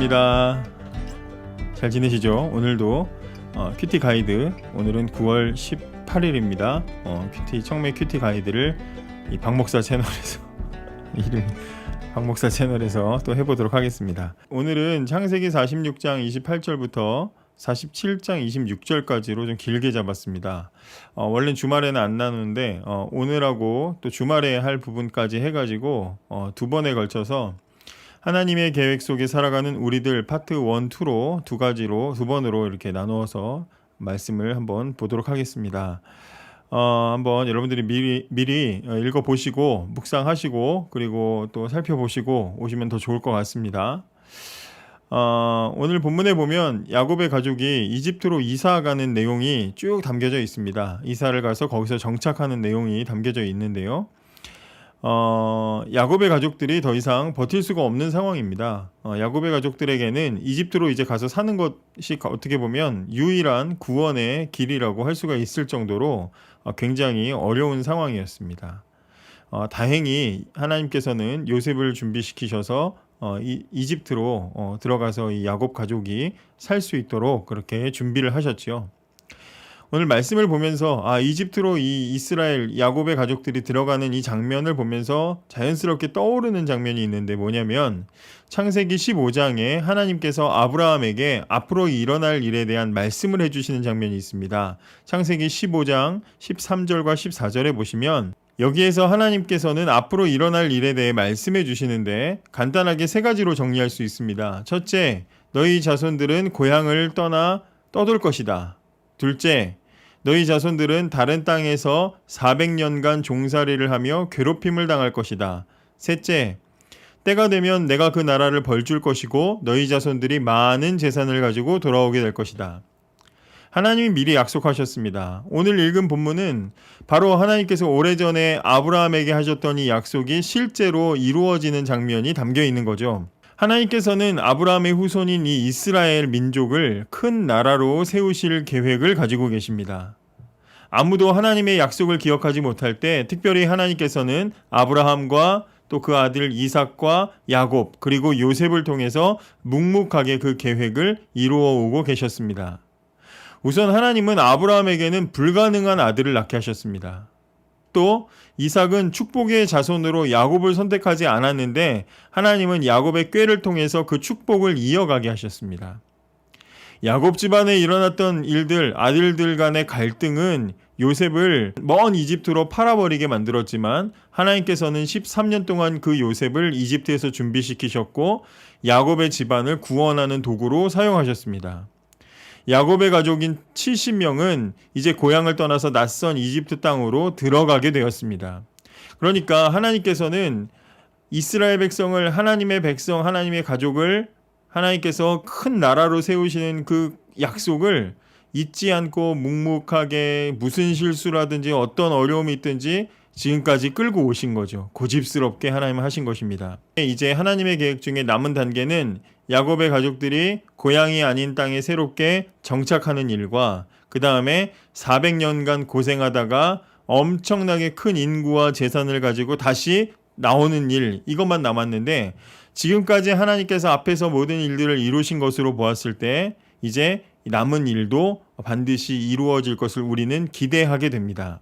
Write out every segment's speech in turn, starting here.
반갑습니다. 잘 지내시죠? 오늘도 큐티 가이드, 오늘은 9월 18일입니다. 청매 큐티 가이드를 이 박목사 채널에서 이름 박목사 채널에서 또 해보도록 하겠습니다. 오늘은 창세기 46장 28절부터 47장 26절까지로 좀 길게 잡았습니다. 원래는 주말에는 안 나누는데 오늘하고 또 주말에 할 부분까지 해가지고 두 번에 걸쳐서 하나님의 계획 속에 살아가는 우리들 파트 1, 2로 두 번으로 이렇게 나누어서 말씀을 한번 보도록 하겠습니다. 한번 여러분들이 미리 읽어보시고 묵상하시고 그리고 또 살펴보시고 오시면 더 좋을 것 같습니다. 오늘 본문에 보면 야곱의 가족이 이집트로 이사 가는 내용이 쭉 담겨져 있습니다. 이사를 가서 거기서 정착하는 내용이 담겨져 있는데요. 야곱의 가족들이 더 이상 버틸 수가 없는 상황입니다. 야곱의 가족들에게는 이집트로 이제 가서 사는 것이 어떻게 보면 유일한 구원의 길이라고 할 수가 있을 정도로 굉장히 어려운 상황이었습니다. 다행히 하나님께서는 요셉을 준비시키셔서 이집트로 들어가서 이 야곱 가족이 살 수 있도록 그렇게 준비를 하셨지요. 오늘 말씀을 보면서 이집트로 이 이스라엘 야곱의 가족들이 들어가는 이 장면을 보면서 자연스럽게 떠오르는 장면이 있는데 뭐냐면 창세기 15장에 하나님께서 아브라함에게 앞으로 일어날 일에 대한 말씀을 해주시는 장면이 있습니다. 창세기 15장 13절과 14절에 보시면 여기에서 하나님께서는 앞으로 일어날 일에 대해 말씀해 주시는데 간단하게 세 가지로 정리할 수 있습니다. 첫째, 너희 자손들은 고향을 떠나 떠돌 것이다. 둘째, 너희 자손들은 다른 땅에서 400년간 종살이를 하며 괴롭힘을 당할 것이다. 셋째, 때가 되면 내가 그 나라를 벌줄 것이고 너희 자손들이 많은 재산을 가지고 돌아오게 될 것이다. 하나님이 미리 약속하셨습니다. 오늘 읽은 본문은 바로 하나님께서 오래전에 아브라함에게 하셨던 이 약속이 실제로 이루어지는 장면이 담겨 있는 거죠. 하나님께서는 아브라함의 후손인 이 이스라엘 민족을 큰 나라로 세우실 계획을 가지고 계십니다. 아무도 하나님의 약속을 기억하지 못할 때 특별히 하나님께서는 아브라함과 또 그 아들 이삭과 야곱 그리고 요셉을 통해서 묵묵하게 그 계획을 이루어 오고 계셨습니다. 우선 하나님은 아브라함에게는 불가능한 아들을 낳게 하셨습니다. 또 이삭은 축복의 자손으로 야곱을 선택하지 않았는데 하나님은 야곱의 꾀를 통해서 그 축복을 이어가게 하셨습니다. 야곱 집안에 일어났던 일들, 아들들 간의 갈등은 요셉을 먼 이집트로 팔아버리게 만들었지만 하나님께서는 13년 동안 그 요셉을 이집트에서 준비시키셨고 야곱의 집안을 구원하는 도구로 사용하셨습니다. 야곱의 가족인 70명은 이제 고향을 떠나서 낯선 이집트 땅으로 들어가게 되었습니다. 그러니까 하나님께서는 이스라엘 백성을 하나님의 백성, 하나님의 가족을 하나님께서 큰 나라로 세우시는 그 약속을 잊지 않고 묵묵하게 무슨 실수라든지 어떤 어려움이 있든지 지금까지 끌고 오신 거죠. 고집스럽게 하나님은 하신 것입니다. 이제 하나님의 계획 중에 남은 단계는 야곱의 가족들이 고향이 아닌 땅에 새롭게 정착하는 일과 그 다음에 400년간 고생하다가 엄청나게 큰 인구와 재산을 가지고 다시 나오는 일, 이것만 남았는데 지금까지 하나님께서 앞에서 모든 일들을 이루신 것으로 보았을 때 이제 남은 일도 반드시 이루어질 것을 우리는 기대하게 됩니다.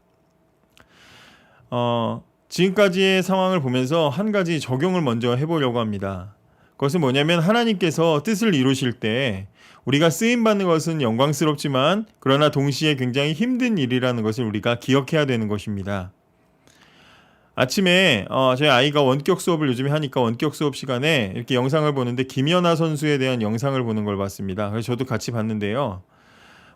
지금까지의 상황을 보면서 한 가지 적용을 먼저 해보려고 합니다. 그것은 뭐냐면 하나님께서 뜻을 이루실 때 우리가 쓰임받는 것은 영광스럽지만 그러나 동시에 굉장히 힘든 일이라는 것을 우리가 기억해야 되는 것입니다. 아침에 저희 아이가 원격 수업을 요즘에 하니까 원격 수업 시간에 이렇게 영상을 보는데 김연아 선수에 대한 영상을 보는 걸 봤습니다. 그래서 저도 같이 봤는데요.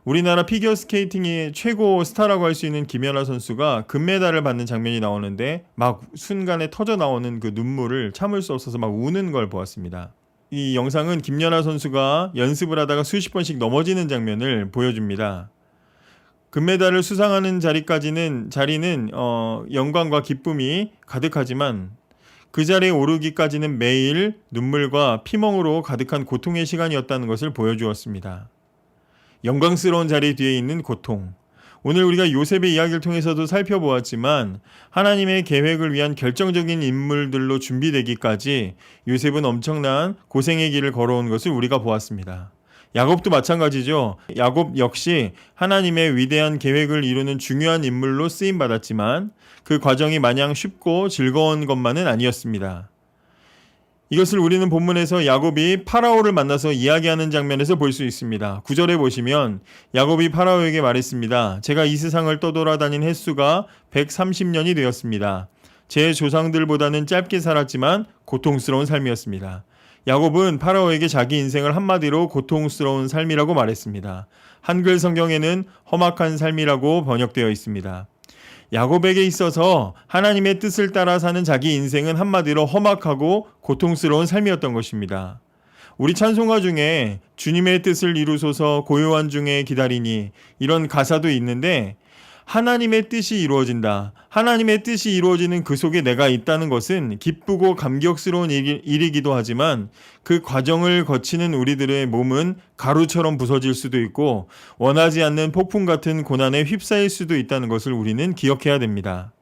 우리나라 피겨스케이팅의 최고 스타라고 할 수 있는 김연아 선수가 금메달을 받는 장면이 나오는데 막 순간에 터져 나오는 그 눈물을 참을 수 없어서 막 우는 걸 보았습니다. 이 영상은 김연아 선수가 연습을 하다가 수십 번씩 넘어지는 장면을 보여줍니다. 금메달을 수상하는 자리는 영광과 기쁨이 가득하지만 그 자리에 오르기까지는 매일 눈물과 피멍으로 가득한 고통의 시간이었다는 것을 보여주었습니다. 영광스러운 자리 뒤에 있는 고통. 오늘 우리가 요셉의 이야기를 통해서도 살펴보았지만 하나님의 계획을 위한 결정적인 인물들로 준비되기까지 요셉은 엄청난 고생의 길을 걸어온 것을 우리가 보았습니다. 야곱도 마찬가지죠. 야곱 역시 하나님의 위대한 계획을 이루는 중요한 인물로 쓰임받았지만 그 과정이 마냥 쉽고 즐거운 것만은 아니었습니다. 이것을 우리는 본문에서 야곱이 파라오를 만나서 이야기하는 장면에서 볼 수 있습니다. 9절에 보시면 야곱이 파라오에게 말했습니다. 제가 이 세상을 떠돌아다닌 횟수가 130년이 되었습니다. 제 조상들보다는 짧게 살았지만 고통스러운 삶이었습니다. 야곱은 파라오에게 자기 인생을 한마디로 고통스러운 삶이라고 말했습니다. 한글 성경에는 험악한 삶이라고 번역되어 있습니다. 야곱에게 있어서 하나님의 뜻을 따라 사는 자기 인생은 한마디로 험악하고 고통스러운 삶이었던 것입니다. 우리 찬송가 중에 주님의 뜻을 이루소서 고요한 중에 기다리니 이런 가사도 있는데 하나님의 뜻이 이루어진다. 하나님의 뜻이 이루어지는 그 속에 내가 있다는 것은 기쁘고 감격스러운 일이기도 하지만 그 과정을 거치는 우리들의 몸은 가루처럼 부서질 수도 있고 원하지 않는 폭풍 같은 고난에 휩싸일 수도 있다는 것을 우리는 기억해야 됩니다.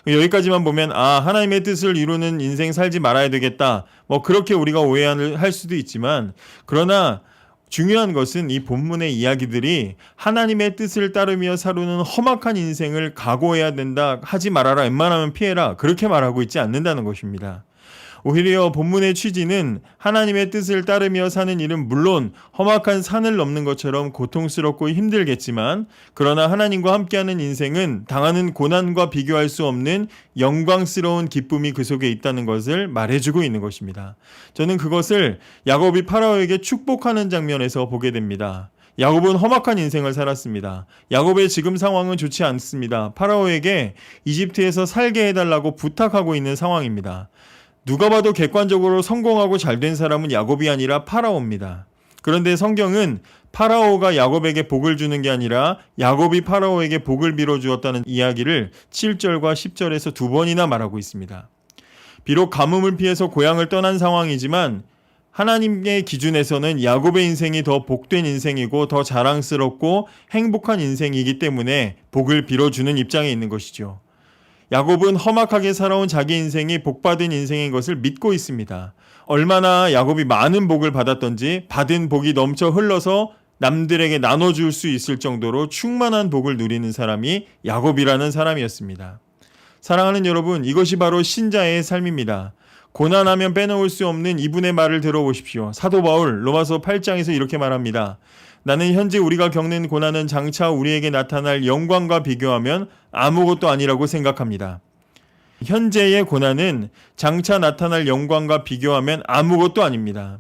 여기까지만 보면 하나님의 뜻을 이루는 인생 살지 말아야 되겠다. 그렇게 우리가 오해할 수도 있지만 그러나 중요한 것은 이 본문의 이야기들이 하나님의 뜻을 따르며 사는 험악한 인생을 각오해야 된다, 하지 말아라, 웬만하면 피해라, 그렇게 말하고 있지 않는다는 것입니다. 오히려 본문의 취지는 하나님의 뜻을 따르며 사는 일은 물론 험악한 산을 넘는 것처럼 고통스럽고 힘들겠지만 그러나 하나님과 함께하는 인생은 당하는 고난과 비교할 수 없는 영광스러운 기쁨이 그 속에 있다는 것을 말해주고 있는 것입니다. 저는 그것을 야곱이 파라오에게 축복하는 장면에서 보게 됩니다. 야곱은 험악한 인생을 살았습니다. 야곱의 지금 상황은 좋지 않습니다. 파라오에게 이집트에서 살게 해달라고 부탁하고 있는 상황입니다. 누가 봐도 객관적으로 성공하고 잘된 사람은 야곱이 아니라 파라오입니다. 그런데 성경은 파라오가 야곱에게 복을 주는 게 아니라 야곱이 파라오에게 복을 빌어 주었다는 이야기를 7절과 10절에서 두 번이나 말하고 있습니다. 비록 가뭄을 피해서 고향을 떠난 상황이지만 하나님의 기준에서는 야곱의 인생이 더 복된 인생이고 더 자랑스럽고 행복한 인생이기 때문에 복을 빌어주는 입장에 있는 것이죠. 야곱은 험악하게 살아온 자기 인생이 복받은 인생인 것을 믿고 있습니다. 얼마나 야곱이 많은 복을 받았던지 받은 복이 넘쳐 흘러서 남들에게 나눠줄 수 있을 정도로 충만한 복을 누리는 사람이 야곱이라는 사람이었습니다. 사랑하는 여러분, 이것이 바로 신자의 삶입니다. 고난하면 빼놓을 수 없는 이분의 말을 들어보십시오. 사도 바울 로마서 8장에서 이렇게 말합니다. 나는 현재 우리가 겪는 고난은 장차 우리에게 나타날 영광과 비교하면 아무것도 아니라고 생각합니다. 현재의 고난은 장차 나타날 영광과 비교하면 아무것도 아닙니다.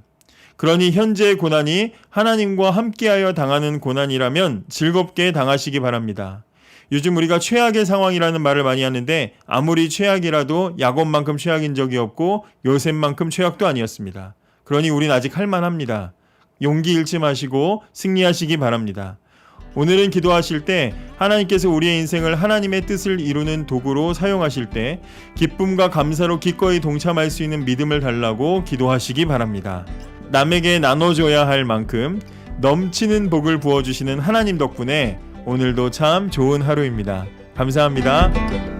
그러니 현재의 고난이 하나님과 함께하여 당하는 고난이라면 즐겁게 당하시기 바랍니다. 요즘 우리가 최악의 상황이라는 말을 많이 하는데 아무리 최악이라도 야곱만큼 최악인 적이 없고 요셉만큼 최악도 아니었습니다. 그러니 우린 아직 할만합니다. 용기 잃지 마시고 승리하시기 바랍니다. 오늘은 기도하실 때 하나님께서 우리의 인생을 하나님의 뜻을 이루는 도구로 사용하실 때 기쁨과 감사로 기꺼이 동참할 수 있는 믿음을 달라고 기도하시기 바랍니다. 남에게 나눠줘야 할 만큼 넘치는 복을 부어주시는 하나님 덕분에 오늘도 참 좋은 하루입니다. 감사합니다.